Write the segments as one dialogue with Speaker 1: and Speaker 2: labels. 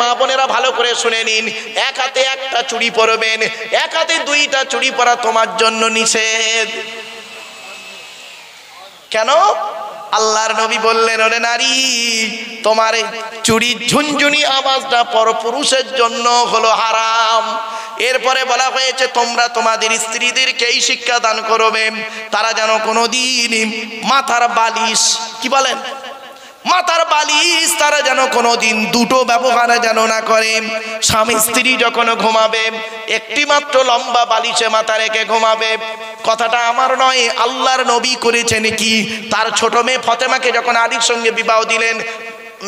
Speaker 1: মা বোনেরা ভালো করে শুনে নিন, এক হাতে একটা চুড়ি পরবেন, এক হাতে দুইটা চুড়ি পরা তোমার জন্য নিষেধ। কেন? আল্লাহর নবী বললেন, ওরে নারী, তোমার চুড়ির ঝুনঝুনি আওয়াজটা পরপুরুষের জন্য হলো হারাম। এরপরে বলা হয়েছে তোমরা তোমাদের স্ত্রীদেরকে এই শিক্ষা দান করবে, তারা যেন কোনোদিন মাথার বালিশ, কি বলেন, মাথার বালিশ তারা যেন কোনোদিন দুটো ব্যবহার যেন না করে। স্বামী স্ত্রী যখন ঘুমাবে একটি মাত্র লম্বা বালিশে মাথা রেখে ঘুমাবে। কথাটা আমার নয়, আল্লাহর নবী করেছেন কি, তার ছোট মেয়ে ফতেমাকে যখন আলীর সঙ্গে বিবাহ দিলেন,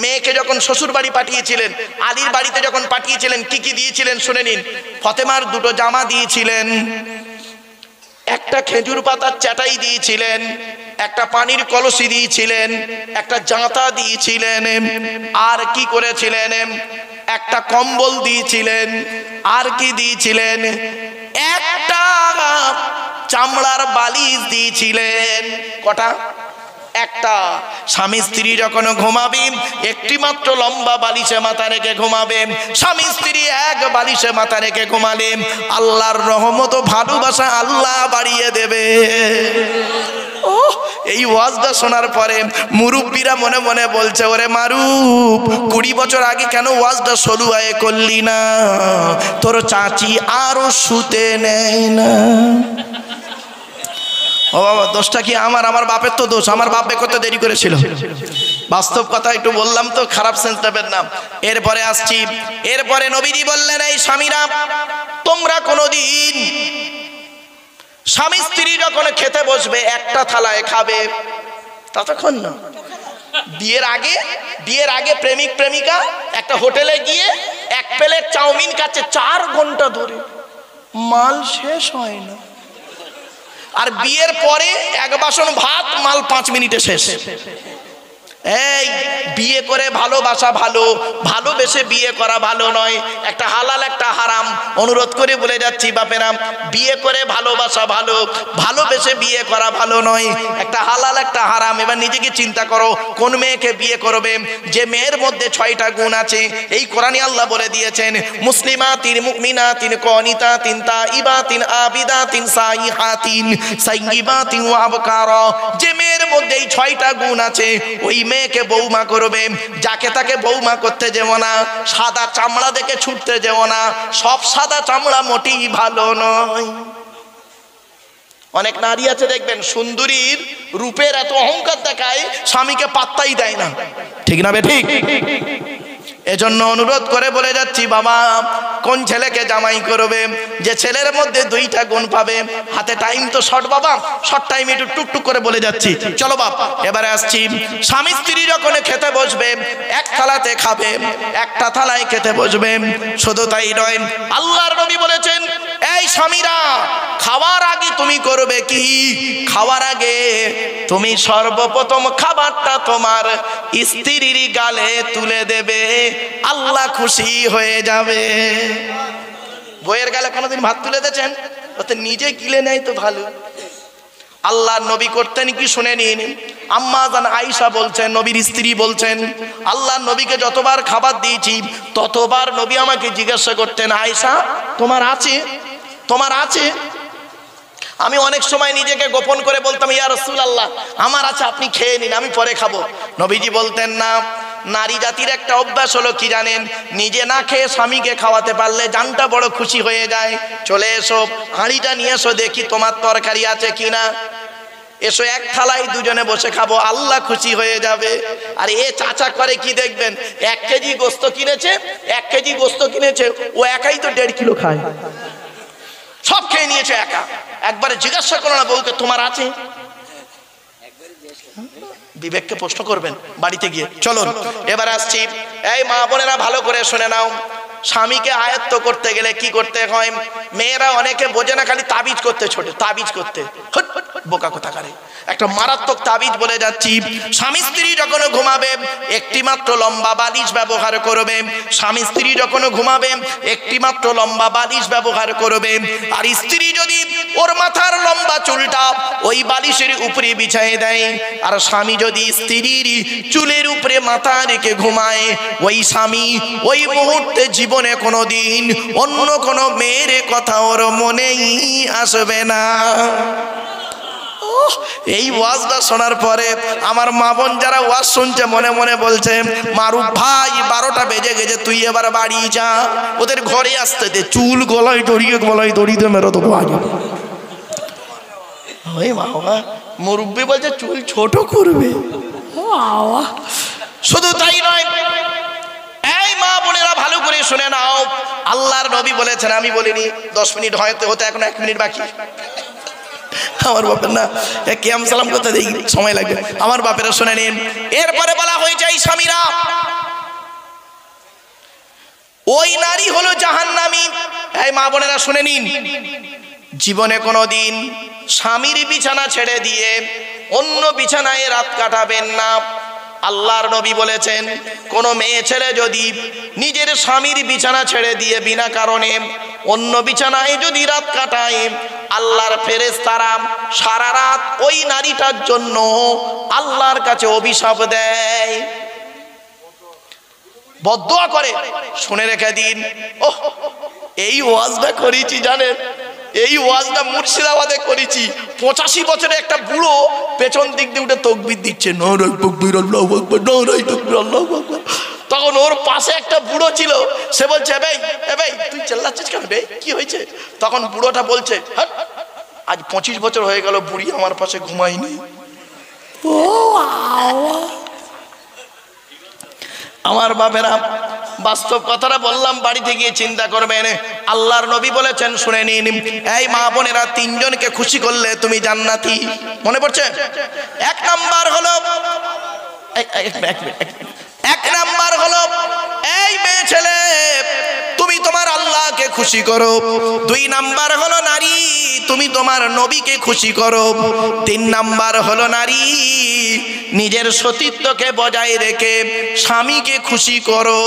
Speaker 1: মেয়েকে যখন শ্বশুর বাড়ি পাঠিয়েছিলেন, আলীর বাড়িতে যখন পাঠিয়েছিলেন, কি কি দিয়েছিলেন শুনে নিন। ফতেমার দুটো জামা দিয়েছিলেন, একটা খেজুর পাতার চাটাই দিয়েছিলেন, একটা পানির কলসি দিয়েছিলেন, একটা জাঁতা দিয়েছিলেন, আর কি করেছিলেন, একটা কম্বল দিয়েছিলেন, আর কি দিয়েছিলেন, একটা চামড়ার বালিশ দিয়েছিলেন। কটা? একটা। স্বামী স্ত্রী যখন ঘুমাবে একটি মাত্র লম্বা বালিশে মাথা রেখে ঘুমাবে। স্বামী স্ত্রী এক বালিশে মাথা রেখে ঘুমালে আল্লাহর রহমত ও ভালোবাসা আল্লাহ বাড়িয়ে দেবে। এই ওয়াজটা শোনার পরে মুরব্বীরা মনে মনে বলছে, ওরে মারুফ, 20 বছর আগে কেন ওয়াজটা সরুয়ায়ে করলি না? তোর চাচি আরো শুতে নেয় না। ও বাবা, দোষটা কি আমার? আমার বাপের তো দোষ, আমার বাপ বে করতে দেরি করেছিল। বাস্তব কথা একটু বললাম তো, খারাপ সেন্স নেবেন না। এরপরে আসছি, এরপরে নবীজি বললেন, এই স্বামীরা, তোমরা কোনোদিন স্বামী স্ত্রী যখন খেতে বসবে একটা থালায় খাবে, ততক্ষণ না। বিয়ের আগে প্রেমিক প্রেমিকা একটা হোটেলে গিয়ে এক প্লেট চাউমিন খাচ্ছে 4 ঘন্টা ধরে, মাল শেষ হয় না। আর বিয়ের পরে এক বাসন ভাত, মাল 5 মিনিটে শেষ। এই বিয়ে করে ভালোবাসা ভালো, ভালোবেসে বিয়ে করা ভালো নয়। একটা হালাল একটা হারাম। অনুরোধ করে বলে যাচ্ছি বাপেরা, বিয়ে করে ভালোবাসা ভালো, ভালোবেসে বিয়ে করা ভালো নয়। একটা হালাল একটা হারাম। এবার নিজেকে চিন্তা করো, কোন মেয়েকে বিয়ে করবে যে মেয়ের মধ্যে 6টা গুণ আছে। এই কোরআনে আল্লাহ বলে দিয়েছেন, মুসলিমাতিন মুমিনাতিন কনিতাতিন তাইবাতিন আবিদাতিন সাইহাতিন সাইয়িবাতিন ওয়া আবকারা। যে মেয়ের মধ্যে এই 6টা গুণ আছে, ওই মেয়েকে বৌমা করবে। যাকে তাকে বৌমা করতে যেও না, সাদা চামড়া দেখে ছুটতে যেও না। সব সাদা চামড়া মোটেই ভালো নয়। অনেক নারী আছে দেখবেন, সুন্দরীর রূপের এত অহংকার দেখায়, স্বামীকে পাত্তাই দেয় না। ঠিক না বে ঠিক? এজন্য অনুরোধ করে বলে যাচ্ছি, বাবা, কোন ছেলেকে জামাই করবে যে ছেলের মধ্যে 2টা গুণ পাবে? হাতে টাইম তো শর্ট বাবা, শর্ট টাইম একটু টুকটুক করে বলে যাচ্ছি। চলো বাপ, এবারে আসছি। স্বামী স্ত্রী যখন খেতে বসবে এক থালাতে খাবে, একটা থালায় খেতে বসবে। শুধু তাই নয়, আল্লাহর নবী বলেছেন, এই স্বামীরা, খাওয়ার আগে তুমি করবে কি? খাওয়ার আগে তুমি সর্বপ্রথম খাবারটা তোমার স্ত্রীর গালে তুলে দেবে, আল্লাহ খুশি হয়ে যাবে। বইয়ের গালে কোনোদিন ভাত তুলে দিয়েছেন? ওতে নিজে গিলে নেয় তো ভালো। আল্লাহর নবী করতেন কি শুনে নিন। আম্মা জান আয়েশা বলছেন, নবীর স্ত্রী বলছেন, আল্লাহর নবীকে যতবার খাবার দিয়েছি ততবার নবী আমাকে জিজ্ঞাসা করতেন, আয়েশা তোমার আছে? তোমার আছে? আমি অনেক সময় নিজেকে গোপন করে বলতাম, ইয়া রাসূলুল্লাহ আমার আছে, আপনি খেয়ে নিন, আমি পরে খাবো। নবীজি বলতেন না। নারী জাতির একটা অভ্যাস হলো কি জানেন? নিজে না খেয়ে স্বামীকে খাওয়াতে পারলে জানটা বড় খুশি হয়ে যায়। চলে এসো, হাঁড়িটা নিয়ে এসো, দেখি তোমার তরকারি আছে কিনা। এসো, এক থালায় দুজনে বসে খাবো, আল্লাহ খুশি হয়ে যাবে। আর এ চাচা করে কি দেখবেন, 1 কেজি গোস্ত কিনেছে, 1 কেজি গোস্ত কিনেছে, ও একাই তো 1.5 কিলো খায়, সব খেয়ে নিয়েছে একা। একবারে জিজ্ঞাসা করো না বউকে, তোমার আছে? বিবেককে প্রশ্ন করবেন বাড়িতে গিয়ে। চলুন এবার আসছি। এই মা বোনেরা ভালো করে শুনে নাও, স্বামীকে আয়ত্ত করতে গেলে কি করতে হয়? মেয়েরা অনেকে বোঝে না, খালি তাবিজ করতে ছোটে, তাবিজ করতে বোকা কোথাকারে। একটা মারাত্মক তাবিজ বলে যাচ্ছি, স্বামী স্ত্রী যখন ঘুমাবে একটি মাত্র লম্বা বালিশ ব্যবহার করবে। স্বামী স্ত্রী যখন ঘুমাবে একটি মাত্র লম্বা বালিশ ব্যবহার করবে। আর স্ত্রী যদি ওর মাথার লম্বা চুলটা ওই বালিশের উপরে বিছায়ে দেয়, আর স্বামী যদি স্ত্রীর চুলের উপরে মাথা রেখে ঘুমায়, ওই স্বামী ওই মুহূর্তে জীবনে কোনোদিন অন্য কোনো মেয়ের কথা ওর মনেই আসবে না। এই ওয়াজটা শোনার পরে আমার মা বোন যারা ওয়াজ শুনছে মনে মনে বলছে, মারুফ ভাই 12টা বেজে গেছে, তুই এবার বাড়ি যা, ওদের ঘরে আসতে দে, চুল গলায় দড়িয়ে মেরো তো আগে। ওই বাবা মুরব্বি বলছে চুল ছোট করবে। শুধু তাই নয়, এই মা বোনেরা ভালো করে শুনে নাও, আল্লাহর নবী বলেছেন, আমি বলিনি, 10 মিনিট হতে এখন 1 মিনিট বাকি। আমার বাপের না কিয়াম সালাম করতে দেই সময় লাগবে, আমার বাপেরা শুনে নিন। এরপরে বলা হয়েছে এই স্বামীরা, ওই নারী হলো জাহান্নামী। এই মা বোনেরা শুনে নিন, জীবনে কোনোদিন স্বামীর বিছানা ছেড়ে দিয়ে অন্য বিছানায় রাত কাটাবেন না। আল্লাহর নবী বলেছেন, কোন মেয়ে ছেলে যদি নিজের স্বামীর বিছানা ছেড়ে দিয়ে বিনা কারণে অন্য বিছানায় যদি রাত কাটায়, আল্লাহর ফেরেশতারা সারা রাত ওই নারীটার জন্য আল্লাহর কাছে অভিশাপ দেয়, বদদুয়া করে। শুনে রেখে দিন। ওহ, এই ওয়াজটা করেছি জানেন, এই ওয়াজটা মুর্শিদাবাদে করেছি। 85 বছরের একটা বুড়ো পেছন দিক দিয়ে উঠে তাকবীর দিচ্ছে, নারায়ে তাকবীর আল্লাহু আকবার, নারায়ে তাকবীর আল্লাহু আকবার। তখন ওর পাশে একটা বুড়ো ছিল, সে বলছে, এ ভাই তুই চেল্লাচ্ছিস কেন বে, কি হয়েছে? তখন বুড়োটা বলছে, আজ 25 বছর হয়ে গেল বুড়ি আমার পাশে ঘুমায়নি। ও আমার বাপেরা, বাস্তব কথাটা বললাম, বাড়িতে গিয়ে চিন্তা করবেন। আল্লাহর নবী বলেছেন, শুনে নিন, এই মা বোনেরা, 3 জনকে খুশি করলে তুমি জান্নাতি। মনে পড়ছে? 1 নাম্বার হলো, এক নাম্বার হলো, এই মেয়ে ছেলে তুমি তোমার আল্লাহকে খুশি করো। 2 নাম্বার হলো নারী, তুমি তোমার নবীকে খুশি করো। 3 নাম্বার হলো নারী, নিজের সতীত্বকে বজায় রেখে স্বামীকে খুশি করো।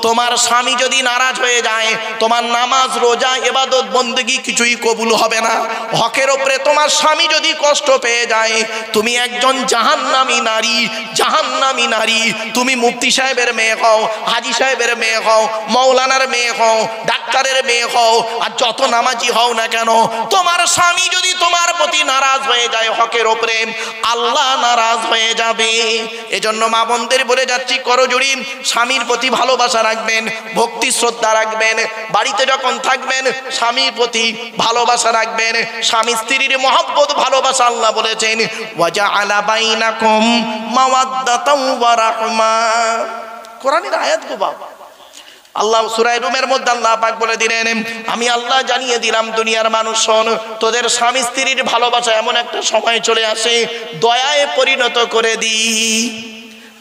Speaker 1: তোমার স্বামী যদি নারাজ হয়ে যায়, তোমার নামাজ রোজা ইবাদত বন্দেগী কিছুই কবুল হবে না। হকের উপরে তোমার স্বামী যদি কষ্ট পেয়ে যায়, তুমি একজন জাহান্নামী নারী, জাহান্নামী নারী। তুমি মুফতি সাহেবের মেয়ে হও, হাজি সাহেবের মেয়ে হও, মৌলানার মেয়ে হও, ডাক্তারের মেয়ে হও, আর যত নামাজি হও না কেন, তোমার স্বামী যদি তোমার প্রতি নারাজ হয়ে যায় হকের উপরে, আল্লাহ নারাজ হয়ে যাবে। এজন্য মা বোনদের বলে যাচ্ছি, করজোড়ি স্বামীর প্রতি ভালোবাসা রাখবেন, ভক্তি শ্রদ্ধা রাখবেন। বাড়িতে যখন থাকবেন স্বামীর প্রতি ভালোবাসা রাখবেন। স্বামী স্ত্রীর মহব্বত ভালোবাসা আল্লাহ বলেছেন, ওয়াজআলা বাইনাকুম মাওয়াদ্দাতাও ওয়া রাহমা। কোরআনের আয়াত গো বাবা। আল্লাহ সূরা রুমের মধ্যে আল্লাহ পাক বলে দিলেন, আমি আল্লাহ জানিয়ে দিলাম দুনিয়ার মানুষ শোন, তোদের স্বামী স্ত্রীর ভালোবাসা এমন একটা সময় চলে আসে, দয়ায় পরিণত করে দিই।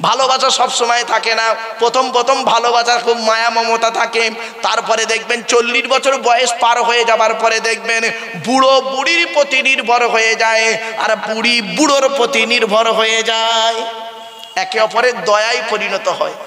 Speaker 1: ভালোবাসা সব সময় থাকে না। প্রথম ভালোবাসা খুব মায়া মমতা থাকে, তারপরে দেখবেন 40 বছর বয়স পার হয়ে যাবার পরে দেখবেন বুড়ো বুড়ির প্রতি নির্ভর হয়ে যায়, আর বুড়ি বুড়োর প্রতি নির্ভর হয়ে যায়, একে অপরের দয়ায় পরিণত হয়।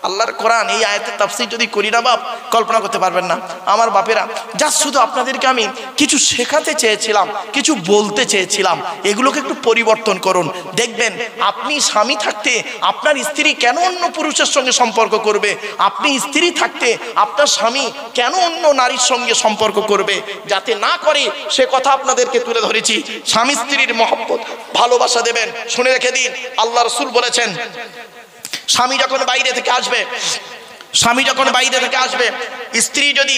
Speaker 1: আল্লাহর কোরআন এই আয়াতের তাফসীর যদি করি না বাপ, কল্পনা করতে পারবেন না। আমার বাপেরা, যা শুধু আপনাদেরকে আমি কিছু শেখাতে চেয়েছিলাম, কিছু বলতে চেয়েছিলাম, এগুলোকে একটু পরিবর্তন করুন। দেখবেন আপনি স্বামী থাকতে আপনার স্ত্রী কেন অন্য পুরুষের সঙ্গে সম্পর্ক করবে, আপনি স্ত্রী থাকতে আপনার স্বামী কেন অন্য নারীর সঙ্গে সম্পর্ক করবে, যাতে না করে সে কথা আপনাদেরকে তুলে ধরেছি। স্বামী স্ত্রীর মহব্বত ভালোবাসা দেবেন। শুনে রেখে দিন, আল্লাহ রাসূল বলেছেন, স্বামী যখন বাইরে থেকে আসবে, স্ত্রী যদি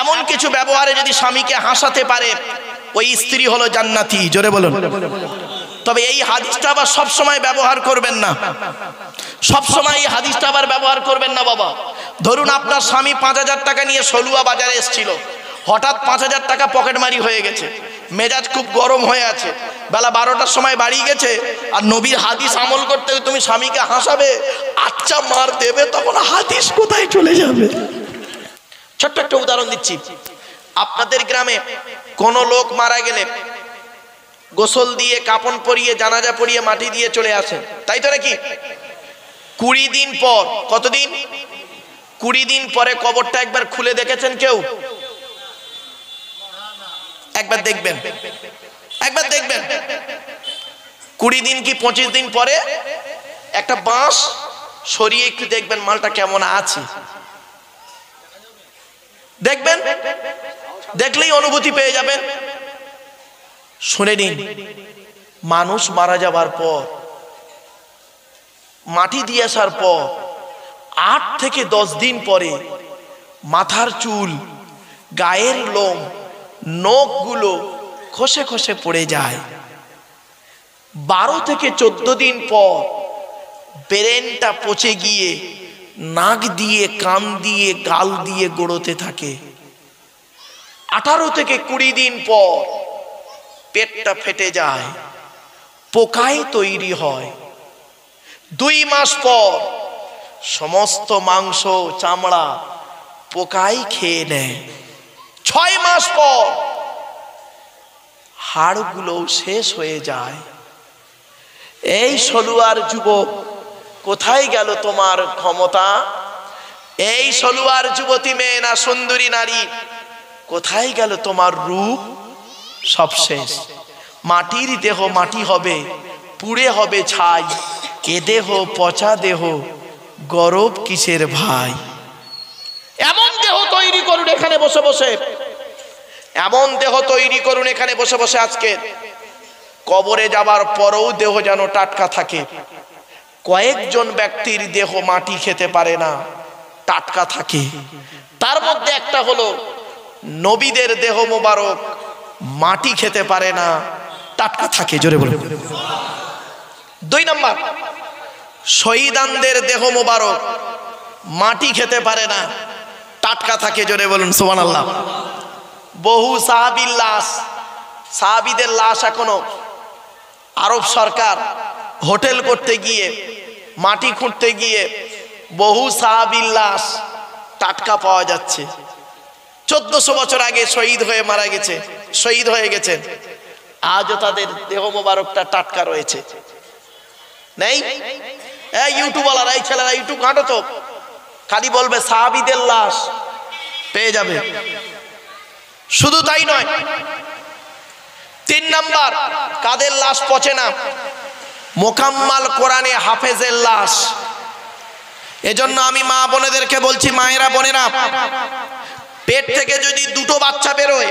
Speaker 1: এমন কিছু ব্যবহারে যদি স্বামীকে হাসাতে পারে, ওই স্ত্রী হলো জান্নাতি। জোরে বলুন। তবে এই হাদিসটা আবার সব সময় ব্যবহার করবেন না, সব সময় এই হাদিসটা আবার ব্যবহার করবেন না বাবা। ধরুন আপনার স্বামী 5000 টাকা নিয়ে সলুয়া বাজারে এসেছিল, হঠাৎ 5000 টাকা পকেটমারি হয়ে গেছে, মেজাজ খুব গরম হয়ে আছে, বেলা 12টার সময় বাড়ি গেছে, আর নবীর হাদিস আমল করতে তুমি স্বামীকে হাসাবে, আচ্ছা মার দেবে, তখন হাদিস কোথায় চলে যাবে? ছোট্ট একটা উদাহরণ দিচ্ছি। আপনাদের গ্রামে কোনো লোক মারা গেলে গোসল দিয়ে কাপন পরিয়ে জানাজা পরিয়ে মাটি দিয়ে চলে আসেন, তাই তো নাকি? 20 দিন পর, কতদিন? 20 দিন পরে কবরটা একবার খুলে দেখেছেন কেউ? একবার দেখবেন, একবার দেখবেন। 20 দিন কি 25 দিন পরে একটা বাঁশ সরিয়ে একটু দেখবেন মালটা কেমন আছে, দেখবেন, দেখলেই অনুভূতি পেয়ে যাবেন। শুনে নিন, মানুষ মারা যাবার পর, মাটি দিয়ে আসার পর 8 থেকে 10 দিন পরে মাথার চুল, গায়ের লোম, নখগুলো খসে খসে পড়ে যায়। 12 থেকে 14 দিন পর ব্রেনটা পচে গিয়ে নাক দিয়ে, কান দিয়ে, গাল দিয়ে গড়োতে থাকে। 18 থেকে 20 দিন পর পেটটা ফেটে যায়, পোকায় তৈরি হয়। 2 মাস পর সমস্ত মাংস চামড়া পোকায় খেয়ে নেয়। 6 মাস পর হাড়গুলো শেষ হয়ে যায়। এই সলুয়ার যুবক, কোথায় গেল তোমার ক্ষমতা? এই সলুয়ার যুবতী মেয়ে না সুন্দরী নারী, কোথায় গেল তোমার রূপ? সব শেষ। মাটির দেহ মাটি হবে, পুড়ে হবে ছাই। এ দেহ পচা দেহ, গরব কিসের ভাই? এমন দেহ তৈরি করুন এখানে বসে বসে, এমন দেহ তৈরি করুন এখানে বসে বসে। আজকে কবরে যাবার পরেও দেহ যেন টাটকা থাকে। কয়েকজন ব্যক্তির দেহ মাটি খেতে পারে না, টাটকা থাকে। তার মধ্যে একটা হলো নবীদের দেহ মোবারক মাটি খেতে পারে না, টাটকা থাকে। জোরে বলুন। 2 নাম্বার, শহীদানদের দেহ মোবারক মাটি খেতে পারে না, টাটকা থাকে। জোরে বলুন সুবহানাল্লাহ। বহু সাহাবীর লাশ, সাহাবীদের লাশ এখনো আরব সরকার হোটেল করতে গিয়ে, মাটি খুঁড়তে গিয়ে বহু সাহাবীর লাশ টাটকা পাওয়া যাচ্ছে। 1400 বছর আগে শহীদ হয়ে মারা গেছে, শহীদ হয়ে গেছেন, আজও তাদের দেহ মোবারকটা টাটকা রয়েছে। নেই? এই ইউটিউবওয়ালারা, এই ছেলেরা ইউটিউব ঘাঁটো তো, খালি বলবে সাহাবীদের লাশ পেয়ে যাবে। শুধু তাই নয়, 3 নাম্বার, কাদের লাশ পচে না? মোকাম্মাল কোরআনে হাফেজের লাশ। এজন্য আমি মা বোনেদেরকে বলছি, মায়েরা বোনেরা, পেট থেকে যদি 2টো বাচ্চা বেরোয়,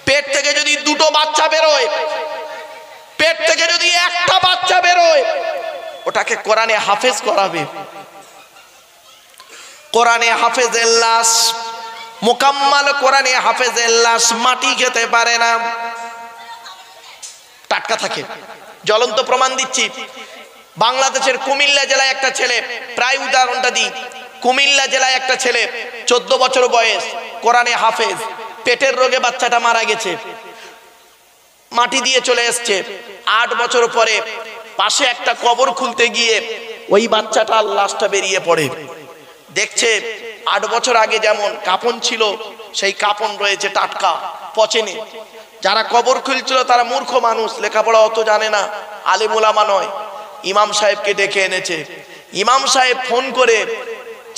Speaker 1: পেট থেকে যদি 2টো বাচ্চা বেরোয়, পেট থেকে যদি একটা বাচ্চা বেরোয়, ওটাকে কোরআনে হাফেজ করাবে। কোরআনে হাফেজের লাশ, মোকাম্মাল কোরআনে হাফেজের লাশ মাটি খেতে পারে না, টাটকা থাকে। জ্বলন্ত প্রমাণ দিচ্ছি। বাংলাদেশের কুমিল্লা জেলায় একটা ছেলে, প্রায় উদাহরণটা দিই, কুমিল্লা জেলায় একটা ছেলে 14 বছর বয়স, কোরআনে হাফেজ, পেটের রোগে বাচ্চাটা মারা গেছে, মাটি দিয়ে চলে এসছে। 8 বছর পরে পাশে একটা কবর খুলতে গিয়ে ওই বাচ্চাটার লাশটা বেরিয়ে পড়ে। দেখছে 8 বছর আগে যেমন কাপন ছিল, সেই কাপন রয়েছে, টাটকা, পচেনি। যারা কবর খুলছিল তারা মূর্খ মানুষ, লেখাপড়া অত জানে না, আলেম ওলামা নয়। ইমাম সাহেবকে ডেকে এনেছে। ইমাম সাহেব ফোন করে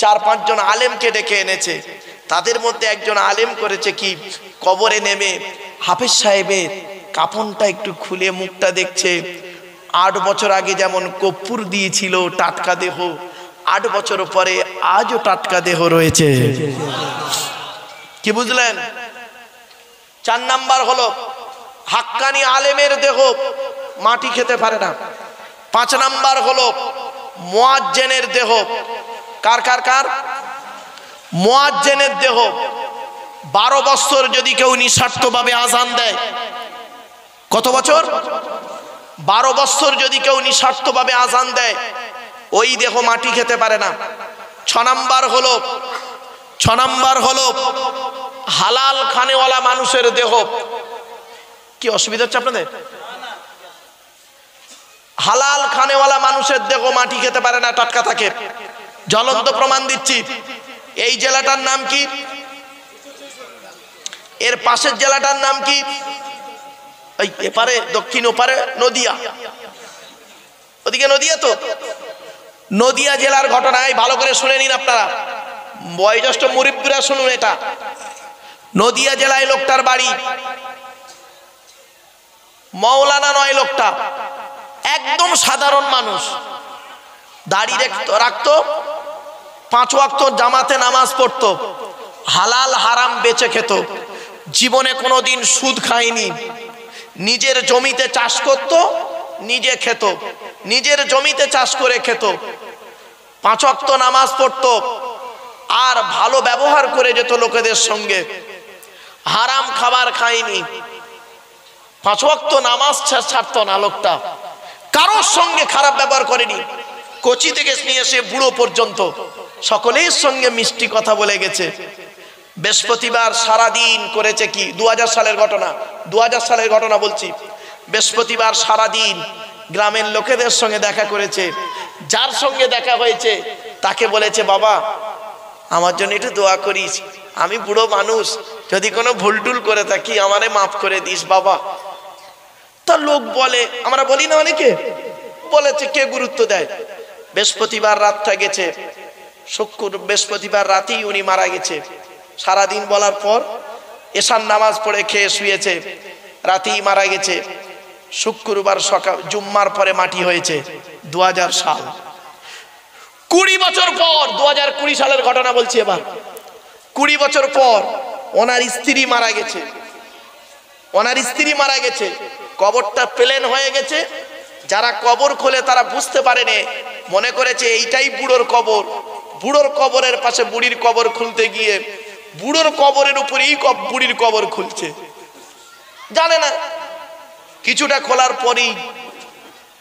Speaker 1: 4-5 জন আলেমকে ডেকে এনেছে। তাদের মধ্যে একজন আলেম করেছে কি, কবরে নেমে হাফেজ সাহেবের কাপনটা একটু খুলে মুখটা দেখছে। 8 বছর আগে যেমন কর্পূর দিয়েছিল, টাটকা দেহ, 8 বছর পরে আজও টাটকা দেহ রয়েছে। কি বুঝলেন? 4 নাম্বার হলো হাক্কানি আলেমের দেহ মাটি খেতে পারে না। 5 নাম্বার হলো মুয়াজ্জিনের দেহ। কার কার কার? মুয়াজ্জিনের দেহ। 12 বছর যদি কেউ নিঃস্বার্থভাবে আযান দেয়, কত বছর? 12 বছর যদি কেউ নিঃস্বার্থভাবে আযান দেয়, ওই দেহ মাটি খেতে পারে না। 6 নাম্বার হলো হালাল খানেওয়ালা মানুষের দেহ। কি অসুবিধা হচ্ছে আপনাদের? হালাল খানেওয়ালা মানুষের দেহ মাটি খেতে পারে না, টাটকা থাকে। জ্বলন্ত প্রমাণ দিচ্ছি। এই জেলাটার নাম কি? এর পাশের জেলাটার নাম কি? এই এপারে দক্ষিণ ওপারে নদিয়া, ওদিকে নদিয়া তো, নদিয়া জেলার ঘটনায় ভালো করে শুনে নিন আপনারা, বয়োজ্যেষ্ঠ মুরব্বীরা শুনুন এটা। নদিয়া জেলায় লোকটার বাড়ি, মৌলানা নয় লোকটা, একদম সাধারণ মানুষ, দাড়ি রাখতো, 5 ওয়াক্ত জামাতে নামাজ পড়তো, হালাল হারাম বেচে খেত, জীবনে কোনোদিন সুদ খায়নি, নিজের জমিতে চাষ করত, নিজে খেত, নিজের জমিতে চাষ করে খেত, 5 ওয়াক্ত নামাজ পড়তো, আর ভালো ব্যবহার করে যেত লোকেদের সঙ্গে, হারাম খাবার খায়নি, 5 ওয়াক্ত নামাজ ছাড়তো না লোকটা, কারোর সঙ্গে খারাপ ব্যবহার করেনি, কচি থেকে নিয়ে এসে বুড়ো পর্যন্ত সকলের সঙ্গে মিষ্টি কথা বলে গেছে। বৃহস্পতিবার সারাদিন করেছে কি, 2000 সালের ঘটনা, 2000 সালের ঘটনা বলছি। বৃহস্পতিবার সারাদিন গ্রামের লোকেদের সঙ্গে দেখা করেছে, যার সঙ্গে দেখা হয়েছে তাকে বলেছে, বাবা আমার জন্য একটু দোয়া করিস, আমি বুড়ো মানুষ, যদি কোনো ভুল টুল করে থাকি আমারে মাফ করে দিস বাবা। তা লোক বলে, আমরা বলি না অনেকে, বলেছে, কে গুরুত্ব দেয়। বৃহস্পতিবার রাতটা গেছে, বৃহস্পতিবার রাতেই উনি মারা গেছে। সারাদিন বলার পর এশার নামাজ পড়ে খেয়ে শুয়েছে, রাতেই মারা গেছে। শুক্রবার সকাল, জুম্মার পরে মাটি হয়েছে। 2000 সাল, 20 বছর পর, 2020 সালের ঘটনা বলছি এবার, 20 বছর পর ওনার স্ত্রী মারা গেছে, ওনার স্ত্রী মারা গেছে, কবরটা প্লেন হয়ে গেছে। যারা কবর খোলে তারা বুঝতে পারেনি, মনে করেছে এইটাই বুড়োর কবর, বুড়োর কবরের পাশে বুড়ির কবর খুলতে গিয়ে বুড়োর কবরের উপরেই বুড়ির কবর খুলছে, জানে না। কিছুটা খোলার পরেই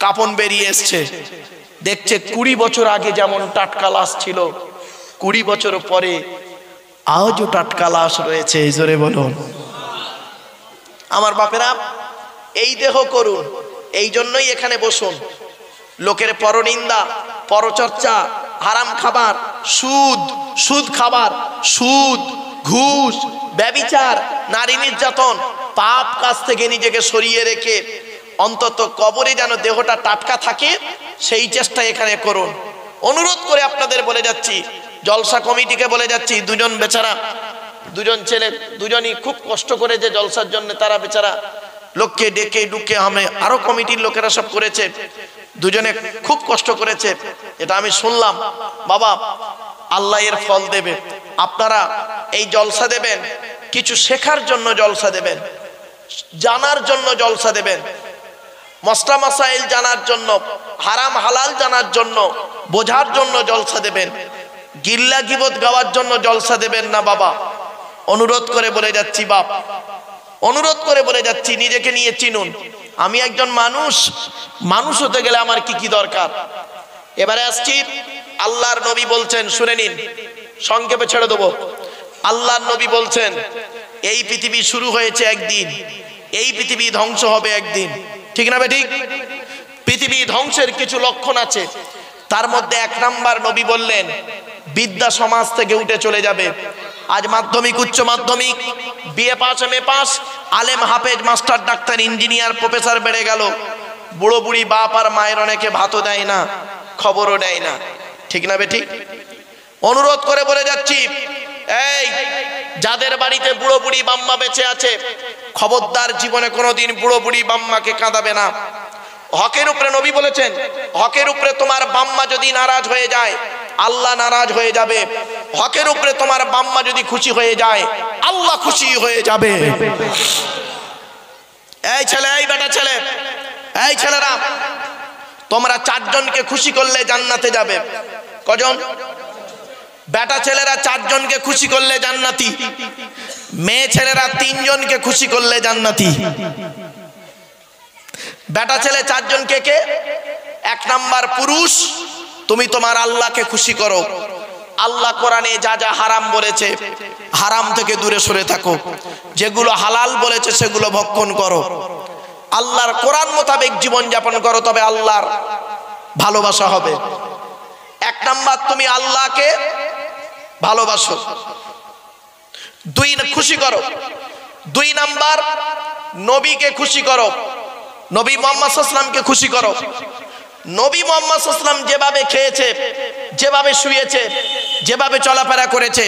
Speaker 1: কাফন বেরিয়ে এসছে, দেখছে 20 বছর আগে যেমন টাটকা লাশ ছিল, 20 বছর পরে আজও টাটকা লাশ রয়েছে। এই জোরে বলুন। আমার বাপেরা, এই দেহ করুন, এই জন্যই এখানে বসুন। লোকের পরনিন্দা, পরচর্চা, হারাম খাবার, সুদ খাবার, সুদ, ঘুষ, ব্যভিচার, নারী নির্যাতন, পাপ কাজ থেকে নিজেকে সরিয়ে রেখে অন্তত কবরে যেন দেহটা টাটকা থাকে, সেই চেষ্টা এখানে করুন। অনুরোধ করে আপনাদের বলে যাচ্ছি, জলসা কমিটিকে বলে যাচ্ছি, দুজন বেচারা, দুজন ছেলে, দুজনই খুব কষ্ট করে যে জলসার জন্য, তারা বেচারা লোককে ডেকে ডুকে আমি, আরো কমিটির লোকেরা সব করেছে, দুজনে খুব কষ্ট করেছে, এটা আমি শুনলাম। বাবা, আল্লাহ এর ফল দেবে। আপনারা এই জলসা দেবেন, কিছু শেখার জন্য জলসা দেবেন, জানার জন্য জলসা দেবেন, মসলা মাসাইল জানার জন্য, হারাম হালাল জানার জন্য, বোঝার জন্য জলসা দেবেন, গিল্লা গিবত গাওয়ার জন্য জলসা দেবেন না বাবা। অনুরোধ করে বলে যাচ্ছি বাপ, অনুরোধ করে বলে যাচ্ছি, নিজেকে নিয়ে চিনুন। আমি একজন মানুষ, মানুষ হতে গেলে আমার কি কি দরকার। এবারে আসছি, আল্লাহর নবী বলছেন, শুনে নিন, সংক্ষেপে ছেড়ে দেবো। আল্লাহর নবী বলছেন, এই পৃথিবী শুরু হয়েছে একদিন, এই পৃথিবী ধ্বংস হবে একদিন, ঠিক না বেঠিক? পৃথিবী ধ্বংসের কিছু লক্ষণ আছে, তার মধ্যে 1 নাম্বার নবী বললেন, বিদ্যা সমাজ থেকে উঠে চলে যাবে। আজ মাধ্যমিক, উচ্চ মাধ্যমিক, বিএ পাস, এমএ পাস, আলেম, হাফেজ, মাস্টার, ডাক্তার, ইঞ্জিনিয়ার, প্রফেসর বেড়ে গেল। বুড়ো বুড়ি বাপ আর মায়ের অনেকে ভাতও দেয় না, খবরও দেয় না, ঠিক না বেঠিক? অনুরোধ করে বলে যাচ্ছি, এই যাদের বাড়িতে বুড়ো বুড়ি বাম্মা বেঁচে আছে, খবরদার জীবনে কোনোদিন বুড়ো বুড়ি বাম্মাকে কাঁদাবে না। হকের উপরে নবী বলেছেন, হকের উপরে তোমার বাম্মা যদি নারাজ হয়ে যায়, আল্লাহ নারাজ হয়ে যাবে। হকের উপরে তোমার বাম্মা যদি খুশি হয়ে যায়, আল্লাহ খুশি হয়ে যাবে। এই ছেলে, এই বেটা ছেলে, এই ছেলেরা, তোমরা 4 জনকে খুশি করলে জান্নাতে যাবে। কজন? বেটা ছেলেরা 4 জনকে খুশি করলে জান্নাতি, মেয়ে ছেলেরা 3 জনকে খুশি করলে জান্নাতি। বেটা ছেলে 4 জনকে কে? 1 নাম্বার পুরুষ, তুমি তোমার আল্লাহকে খুশি করো। আল্লাহ কোরআনে যা যা হারাম বলেছে, হারাম থেকে দূরে সরে থাকো, যেগুলো হালাল বলেছে সেগুলো ভক্ষণ করো, আল্লাহর কোরআন মোতাবেক জীবন যাপন করো, তবে আল্লাহর ভালোবাসা হবে। 1 নাম্বার তুমি আল্লাহকে ভালোবাসো, 2 খুশি করো। 2 নাম্বার নবীকে খুশি করো, নবী মুহাম্মদ সাল্লাল্লাহু আলাইহি ওয়াসাল্লামকে খুশি করো। নবী মুহাম্মদ সাল্লাল্লাহু আলাইহি ওয়াসাল্লাম যেভাবে খেয়েছে, যেভাবে শুয়েছে, যেভাবে চলাফেরা করেছে,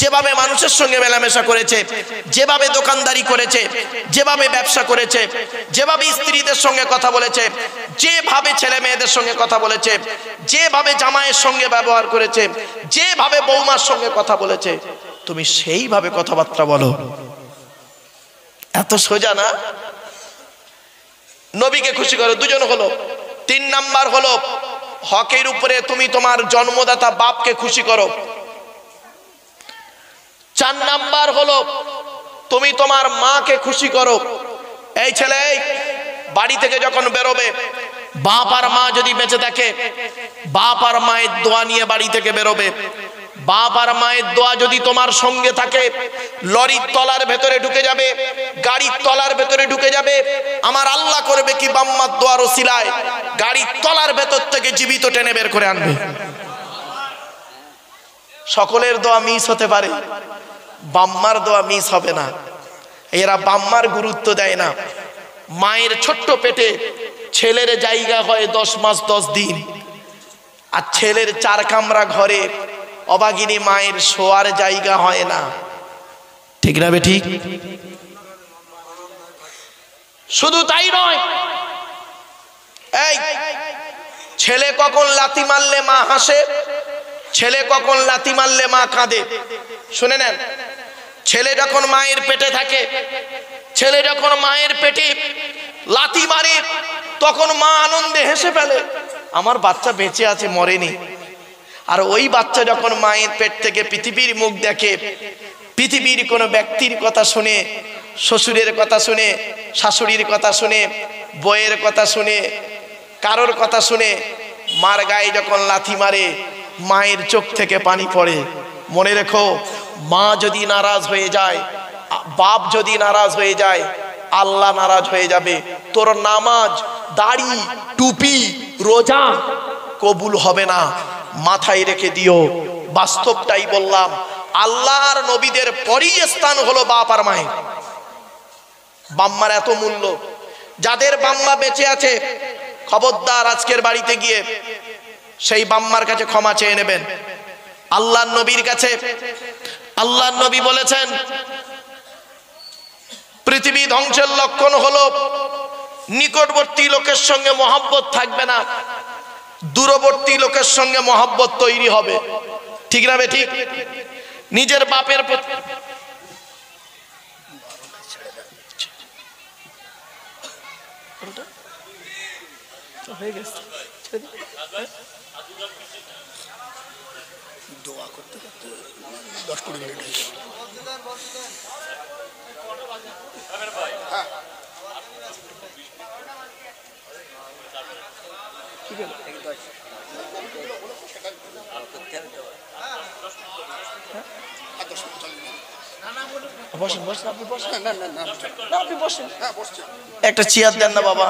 Speaker 1: যেভাবে মানুষের সঙ্গে মেলামেশা করেছে, যেভাবে দোকানদারি করেছে, যেভাবে ব্যবসা করেছে, যেভাবে স্ত্রীদের সঙ্গে কথা বলেছে, যেভাবে ছেলে মেয়েদের সঙ্গে কথা বলেছে, যেভাবে জামাইয়ের সঙ্গে ব্যবহার করেছে, যেভাবে বৌমার সঙ্গে কথা বলেছে, তুমি সেইভাবে কথাবার্তা বলো। এত সোজা না? নবীকে খুশি করো, দুজন হলো। 3 নাম্বার হলো হকের উপরে তুমি তোমার জন্মদাতা বাপকে খুশি করো। 4 নাম্বার হলো তুমি তোমার মাকে খুশি করো। এই ছেলে বাড়ি থেকে যখন বেরোবে, বাপ আর মা যদি বেঁচে থাকে, বাপ আর মায়ের দোয়া নিয়ে বাড়ি থেকে বেরোবে। বাপ আর মায়ের দোয়া যদি তোমার সঙ্গে থাকে, লরির তলার ভেতরে ঢুকে যাবে, গাড়ির তলার ভেতরে ঢুকে যাবে। আমার আল্লাহ করবে কি বাম্মার দোয়ার ওসিলায় গাড়ির তলার ভেতর থেকে জীবিত টেনে বের করে আনবে। সকলের দোয়া মিস হতে পারে, বাম্মার দোয়া মিস হবে না। এরা বাম্মার গুরুত্ব দেয় না। মায়ের ছোট্ট পেটে ছেলের জায়গা হয় 10 মাস 10 দিন, আর ছেলের 4 কামরা ঘরে অবাগিনী মায়ের শোয়ার জায়গা হয় না। ঠিক না বেঠিক? শুধু তাই নয়, এই ছেলে কখন লাথি মারলে মা হাসে, ছেলে কখন লাথি মারলে মা কাঁদে, শুনে নেন। ছেলে যখন মায়ের পেটে থাকে, ছেলে যখন মায়ের পেটে লাথি মারে, তখন মা আনন্দে হেসে ফেলে, আমার বাচ্চা বেঁচে আছে, মরেনি। আর ওই বাচ্চা যখন মায়ের পেট থেকে পৃথিবীর মুখ দেখে, পৃথিবীর কোনো ব্যক্তির কথা শুনে, শ্বশুরের কথা শুনে, শাশুড়ির কথা শুনে, বউয়ের কথা শুনে, কারোর কথা শুনে, মার গায়ে যখন লাথি মারে, মায়ের চোখ থেকে পানি পড়ে। মনে রেখো, মা যদি নারাজ হয়ে যায়, বাপ যদি নারাজ হয়ে যায়, আল্লাহ নারাজ হয়ে যাবে। তোর নামাজ, দাড়ি, টুপি, রোজা কবুল হবে না, মাথায় রেখে দিও। বাস্তবটাই বললাম, আল্লাহর নবীদের পরই স্থান হলো বাপ আর মায়ের। বাম্মার এত মূল্য। যাদের বাম্মা বেঁচে আছে, খবরদার আজকের বাড়িতে গিয়ে সেই বাম্মার কাছে ক্ষমা চেয়ে নেবেন। আল্লাহর নবীর কাছে আল্লাহর নবী বলেছেন, পৃথিবী ধ্বংসের লক্ষণ হলো নিকটবর্তী লোকের সঙ্গে মহব্বত থাকবে না, দূরবর্তী লোকের সঙ্গে মহব্বত তৈরি হবে। ঠিক না বে ঠিক? নিজের বাপের প্রতি হয়ে গেছে, দোয়া করতে করতে 10-20 মিনিট হয়ে গেল। একটা চেয়ার দেন না বাবা,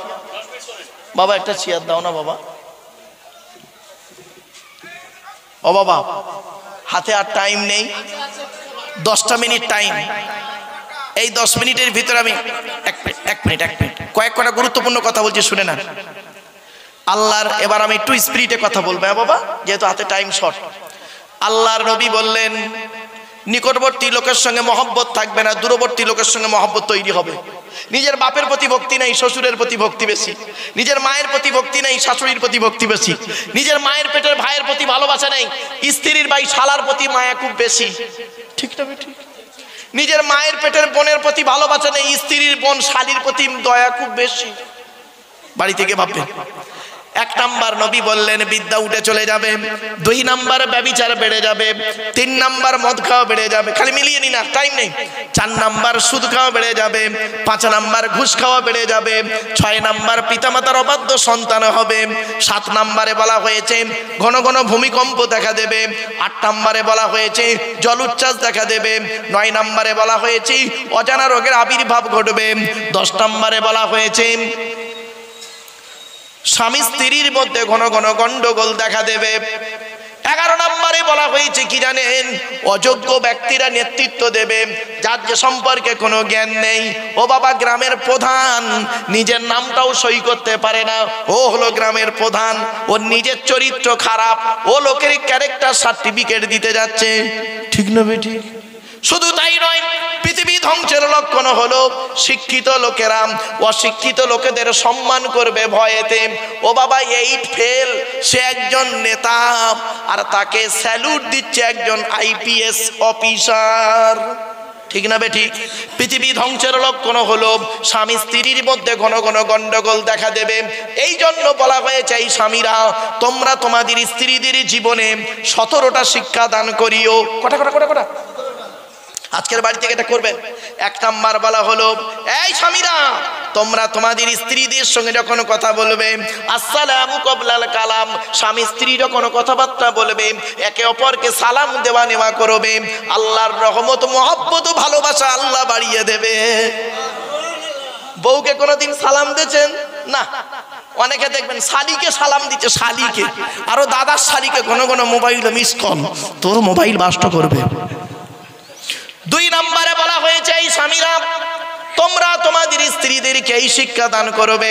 Speaker 1: বাবা একটা চেয়ার দাও না বাবা। ও বাবা, হাতে আর টাইম নেই, 10টা মিনিট টাইম। এই 10 মিনিটের ভিতরে আমি এক মিনিট কয়েক কটা গুরুত্বপূর্ণ কথা বলছি, শুনে না। আল্লাহর, এবার আমি একটু স্পিরিটে কথা বলবো, হ্যাঁ বাবা, যেহেতু হাতে টাইম শর্ট। আল্লাহর নবী বললেন, নিকটবর্তী লোকের সঙ্গে মহব্বত থাকবে না, দূরবর্তী লোকের সঙ্গে মহব্বত তৈরি হবে। নিজের বাপের প্রতি ভক্তি নেই, শ্বশুরের প্রতি ভক্তি বেশি। নিজের মায়ের প্রতি ভক্তি নেই, শাশুড়ির প্রতি ভক্তি বেশি। নিজের মায়ের পেটের ভাইয়ের প্রতি ভালোবাসা নেই, স্ত্রীর ভাই শালার প্রতি মায়া খুব বেশি। ঠিক না ঠিক? নিজের মায়ের পেটের বোনের প্রতি ভালোবাসা নেই, স্ত্রীর বোন শালীর প্রতি দয়া খুব বেশি। বাড়ি থেকে ভাববেন। 1 নাম্বার নবী বললেন বিদ্যা উঠে চলে যাবে, 2 নাম্বার ব্যভিচার বেড়ে যাবে, 3 নাম্বার মদ খাওয়া বেড়ে যাবে, খালি মিলিয়ে নি না, টাইম নেই। 4 নাম্বার সুদ খাওয়া বেড়ে যাবে, 5 নাম্বার ঘুষ খাওয়া বেড়ে যাবে, 6 নাম্বার পিতামাতার অবাধ্য সন্তান হবে, 7 নাম্বারে বলা হয়েছে ঘন ঘন ভূমিকম্প দেখা দেবে, 8 নাম্বারে বলা হয়েছে জলোচ্ছ্বাস দেখা দেবে, 9 নাম্বারে বলা হয়েছে অজানা রোগের আবির্ভাব ঘটবে, 10 নাম্বারে বলা হয়েছে স্বামী স্ত্রীর মধ্যে ঘন ঘন গন্ডগোল দেখা দেবে, 11 নম্বরে বলা হয়েছে কি জানেন, অযোগ্য ব্যক্তিরা নেতৃত্ব দেবে, যার যে সম্পর্কে কোনো জ্ঞান নেই। ও বাবা, গ্রামের প্রধান নিজের নামটাও সই করতে পারে না, ও হলো গ্রামের প্রধান, ওর নিজের চরিত্র খারাপ, ও লোকের ক্যারেক্টার সার্টিফিকেট দিতে যাচ্ছে। ঠিক না বেটি? শুধু তাই নয়, পৃথিবী ধ্বংসের লক্ষণ হলো শিক্ষিত লোকেরা অশিক্ষিত লোকেদের সম্মান করবে ভয়েতে। ও বাবা, 8 ফেল, সে একজন নেতা, আর তাকে স্যালুট দিচ্ছে একজন IPS অফিসার। ঠিক না বেটি? পৃথিবী ধ্বংসের লক্ষণ হলো স্বামী স্ত্রীর মধ্যে ঘন ঘন গন্ডগোল দেখা দেবে। এই জন্য বলা হয়েছে, এই স্বামীরা তোমরা তোমাদের স্ত্রীদের জীবনে 17টা শিক্ষা দান করিও। কটা কটা কটা কটা আজকের বাড়ি থেকে এটা করবেন। 1 নাম্বার বলা হলো, এই স্বামীরা তোমরা তোমাদের স্ত্রীদের সঙ্গে যখন কথা বলবে, আসসালামু কবলাল কালাম, স্বামী স্ত্রী যখন কথাবার্তা বলবে একে অপরকে সালাম দেওয়া নেওয়া করবে, আল্লাহর রহমত মহব্বত ভালোবাসা আল্লাহ বাড়িয়ে দেবে। বউকে কোনোদিন সালাম দিয়েছেন না? অনেকে দেখবেন শালিকে সালাম দিচ্ছে, শালিকে, আরো দাদার শালিকে ঘন ঘন মোবাইল মিস কল, তোর মোবাইল বাস্ট করবে। 2 নম্বরে বলা হয়েছে, এই স্বামীরা তোমরা তোমাদের স্ত্রীদেরকে এই শিক্ষা দান করবে,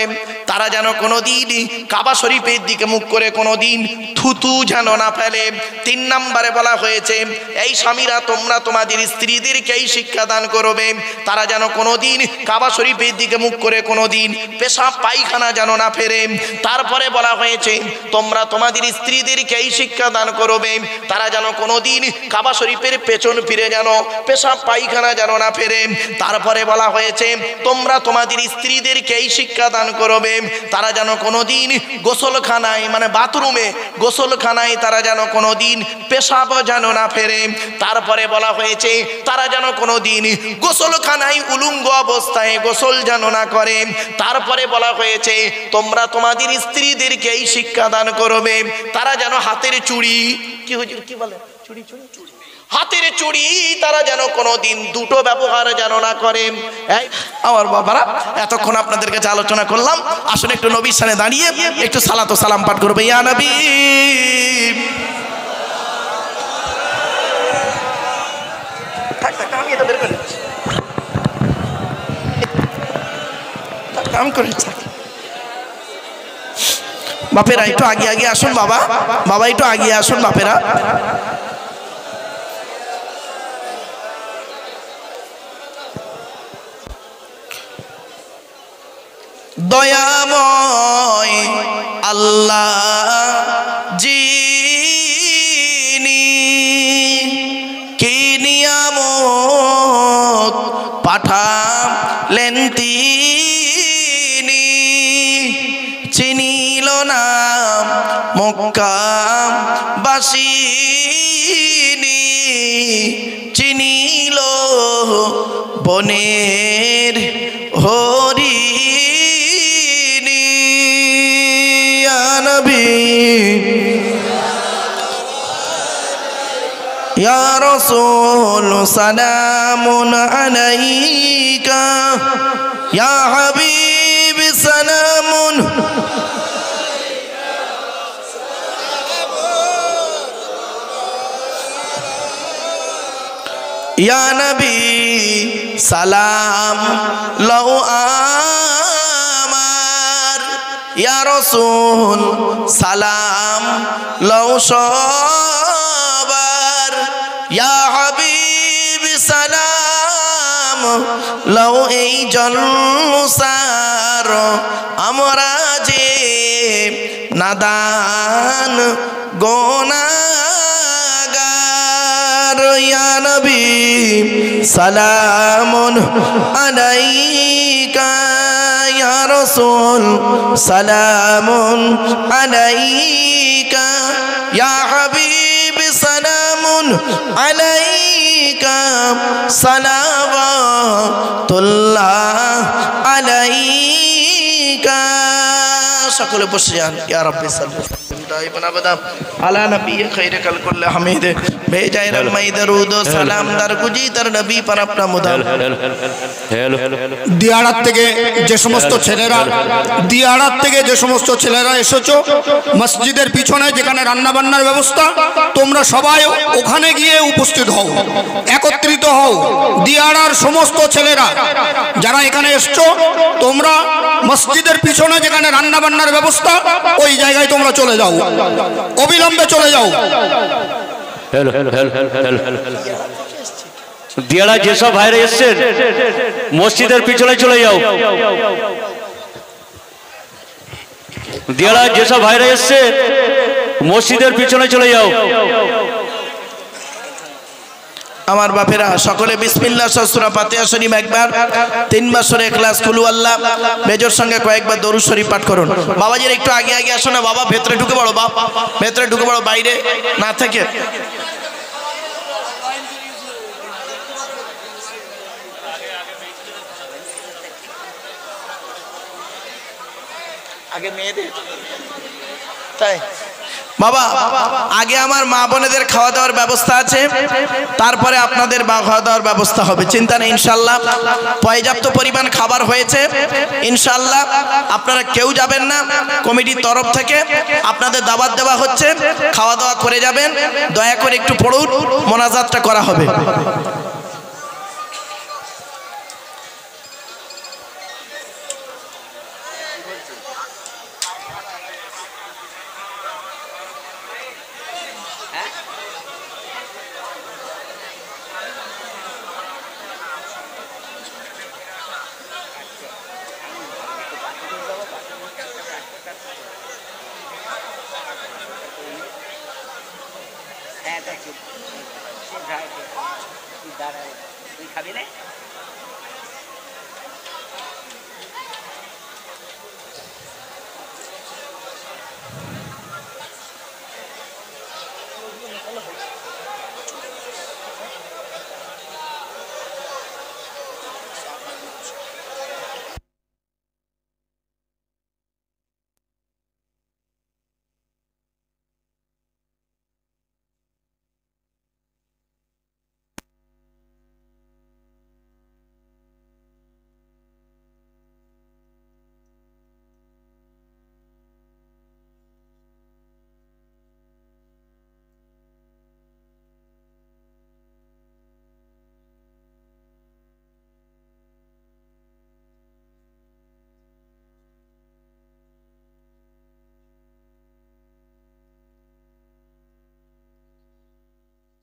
Speaker 1: তারা যেন কোনোদিন কাবা শরীফের দিকে মুখ করে কোনোদিন থুতু যেন না ফেলে। 3 নম্বরে বলা হয়েছে, এই স্বামীরা তোমরা তোমাদের স্ত্রীদেরকে এই শিক্ষা দান করবে, তারা যেন কোনোদিন কাবা শরীফের দিকে মুখ করে কোনোদিন পেশাব পায়খানা যেন না ফেরে। তারপরে বলা হয়েছে, তোমরা তোমাদের স্ত্রীদেরকে এই শিক্ষা দান করবে, তারা যেন কোনোদিন কাবা শরীফের পেছন ফিরে যেন পেশাব পায়খানা যেন না ফেরে। তারপরে বলা হয়েছে, তোমরা তোমাদের স্ত্রীদেরকে এই শিক্ষা দান করবে, তারা যেন কোনোদিন গোসলখানায় মানে বাথরুমে গোসলখানায় তারা যেন কোনোদিন পেশাব যেন না ফেরে। তারপরে বলা হয়েছে, তারা যেন কোনোদিন গোসলখানায় উলঙ্গ অবস্থায় গোসল যেন না করে। তারপরে বলা হয়েছে, তোমরা তোমাদের স্ত্রীদেরকে এই শিক্ষা দান করবে, তারা যেন হাতের চুড়ি, কি হুজুর কি বলে, চুড়ি চুড়ি চুড়ি, হাতের চুড়ি তারা যেন কোনোদিন দুটো ব্যবহার যেন না করেন। আমার বাবারা, এতক্ষণ আপনাদের কাছে আলোচনা করলাম, আসলে একটু নবীর সামনে দাঁড়িয়ে একটু সালাত ও সালাম পাঠ করবে। ইয়া নবী, আমি এটা বের করে আমি করে বাপেরা একটু আগে আগে আসুন, বাবা বাবা একটু আগে আসুন বাপেরা। দয়াময় আল্লাহ যিনি কি নিয়ামত পাঠালেন তিনি, চিনিল না মক্কাবাসিনী, চিনিল বনের হরি। ইয়া রাসূল সালামুন আলাইকা, ইয়া হাবিব সালামুন, ইয়া নবী সালাম লও আমার, ইয়া রাসূল সালাম লও সবার, ইয়া হাবিব সালাম লও এই জলসার, আমরা যে নাদান গুনাহগার। ইয়া নবী সালামুন আলাইকা, ইয়া রাসূল সালামুন আলাইকা, ইয়া হাবিব সালামুন আলাইকা, সালাওয়াতুল্লাহ আলাইকা। সকলে বসে যান। ইয়া রাব্বি সাল্লাল্লাহু दाइबना बदा अला नबी खैर कल कुल हमीद भेजा रहमत दरूद व सलाम दर गुजी दर नबी पर अपना मुदाम
Speaker 2: দিয়াড়ার থেকে যে সমস্ত ছেলেরা দিয়াড়ার থেকে যে সমস্ত ছেলেরা এসেছো মসজিদের পিছনে যেখানে রান্না বান্নার ব্যবস্থা তোমরা সবাই ওখানে গিয়ে উপস্থিত হও একত্রিত হও দিয়াড়ার সমস্ত ছেলেরা যারা এখানে এসছো তোমরা মসজিদের পিছনে যেখানে রান্না বান্নার ব্যবস্থা ওই জায়গায় তোমরা চলে যাও অবিলম্বে চলে যাও
Speaker 3: দিয়াড়া যেসব ভাইরা এসেছেন মসজিদের পিছনে চলে যাও দিয়াড়া যেসব ভাইরা এসেছেন মসজিদের পিছনে চলে যাও
Speaker 1: আমার বাপেরা সকলে বিসমিল্লাহ সূরা ফাতিহা শরীফ একবার তিনবার সূরা ইখলাস কুল আল্লাহ মেজর সঙ্গে কয়েকবার দরুদ শরীফ পাঠ করুন বাবাজির একটু আগে আগে আসো না বাবা ভেতরে ঢুকে পড়ো বাপ ভেতরে ঢুকে পড়ো বাইরে না থেকে আগে মেয়েদের তাই বাবা আগে আমার মা বোনেদের খাওয়া দাওয়ার ব্যবস্থা আছে তারপরে আপনাদের খাওয়া দাওয়ার ব্যবস্থা হবে চিন্তা নেই ইনশাআল্লাহ পর্যাপ্ত পরিমাণ খাবার হয়েছে ইনশাআল্লাহ আপনারা কেউ যাবেন না কমিটির তরফ থেকে আপনাদের দাওয়াত দেওয়া হচ্ছে খাওয়া দাওয়া করে যাবেন দয়া করে একটু পড়ুন মোনাজাতটা করা হবে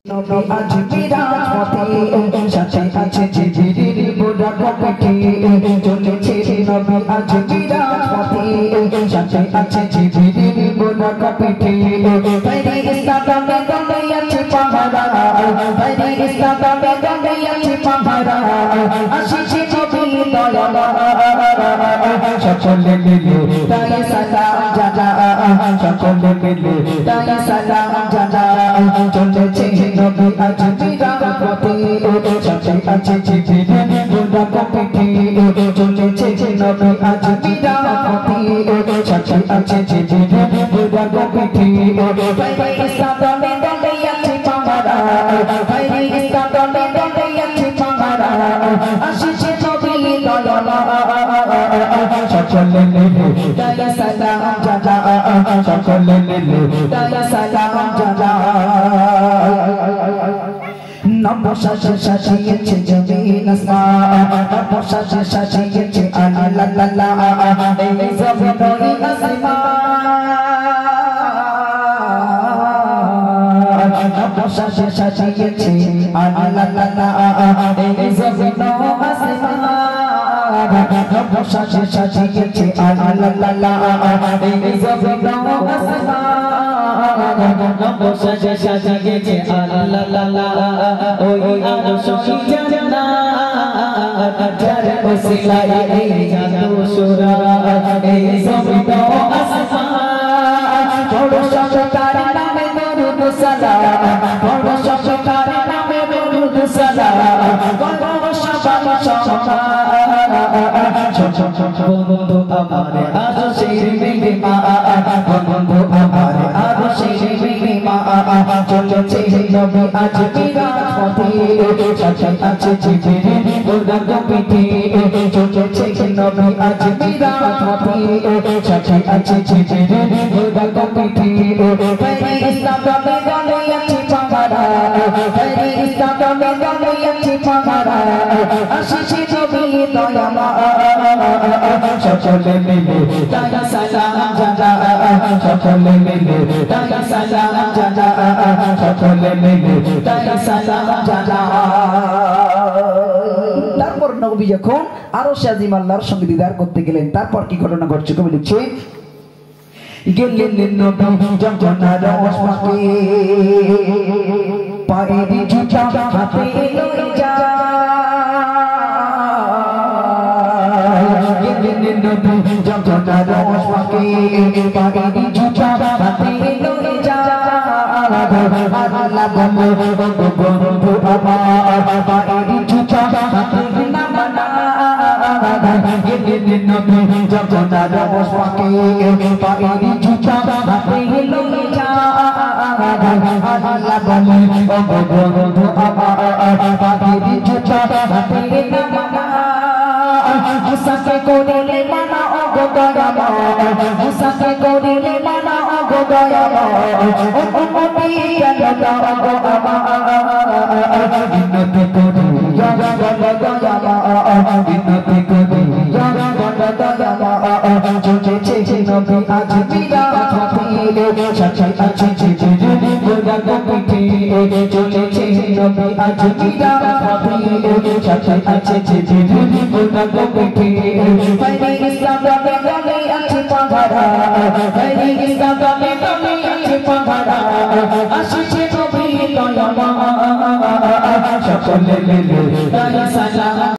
Speaker 4: নবী আজ বিরাজপতি সাথে আছে জিবরিল বুড়া কপটি চলেছে নবী আজ বিরাজপতি সাথে আছে জিবরিল বুড়া কপটি ফেরেশতা দমে দমে আছে পাহারা ফেরেশতা দমে দমে আছে পাহারা আসিছে নবী দয়ালা সকলে মিলে তাই সালাম জানা সকলে মিলে তাই সালাম জানা চলেছে নবী আজ বিরাজপতি সাথে আছে জিবরিল বুড়া কপটি চলেছে নবী আজ বিরাজপতি সাথে আছে জিবরিল বুড়া কপটি ফেরেশতা দমে দমে আছে পাহারা ফেরেশতা দমে দমে আছে পাহারা আসিছে নবী দয়ালা সকলে মিলে তাই সালাম জানা সকলে মিলে তাই সালাম জানা নবশাসে শাসিয়েছে জমিন আসমান নবশাসে শাসিয়েছে আল্লাহ এই জমিন এই আসমান নবশাসে শাসিয়েছে আল্লাহ এই জমিন আসমান নবশাসে শাসিয়েছে আল্লাহ এই জমিন আসমান নবশাসে শাসিয়েছে আল্লাহ ওই আরশ জান্নাত যার ওসিলায় এই জাদু সুরা এই জমিন আসমান বড় সরকার নামে দরুদ সালাম বড় সরকার নামে দরুদ সালাম বড় সবার সম্মান বন্ধু আমার আরশের মেহমান বন্ধু আমার চলেছে নবী আজ মিরাজ পথে সাথে আছে জিবরিল গোলাম পিঠে চলেছে নবী আজ মিরাজ পথে সাথে আছে জিবরিল গোলাম পিঠে ফেরেশতা দলে দলে আছে পাহারা ফেরেশতা দলে দলে আছে পাহারা আসিছে নবী দয়াময় সকলে মিলে তাই সালাম জানা সকলে মিলে তাই সালাম জানা সকলে মিলে তাই সালাম জানা। তারপর নবী যখন আরো শাজিম আল্লাহর সঙ্গে দিদার করতে গেলেন তারপর কি ঘটনা ঘটছে কবি লিখছে গেলেন নবী যখন রস পাকে পায়ের জুতা হাতে লয়ে যায় গেলেন নবী যখন রস পাকে পায়ের জুতা হাতে লয়ে যায় আল্লাহ বলে বন্ধু আমার পায়ের জুতা হাতে না মানা গেলেন নবী যখন রস পাকে পায়ের জুতা হাতে লয়ে যায় আল্লাহ বলে বন্ধু আমার পায়ের জুতা হাতে না মানা মুসাকে করিলে মানা ওগো দয়াময় মুসাকে করিলে মানা ওগো দয়াময় উম্মতি কেন দাও গো আমার বিনতি করি ইয়া দয়াময় বিনতি করি ইয়া দয়াময় চলেছে নবী আজ মিরাজ পথে সাথে আছে জিবরিল গোলাম পিঠে চলেছে নবী আজ মিরাজ পথে সাথে আছে জিবরিল গোলাম পিঠে ফেরেশতা দলে দলে আছে পাহারা ফেরেশতা দলে দলে আছে পাহারা আসিছে নবী দয়াময় সকলে মিলে তাই সালাম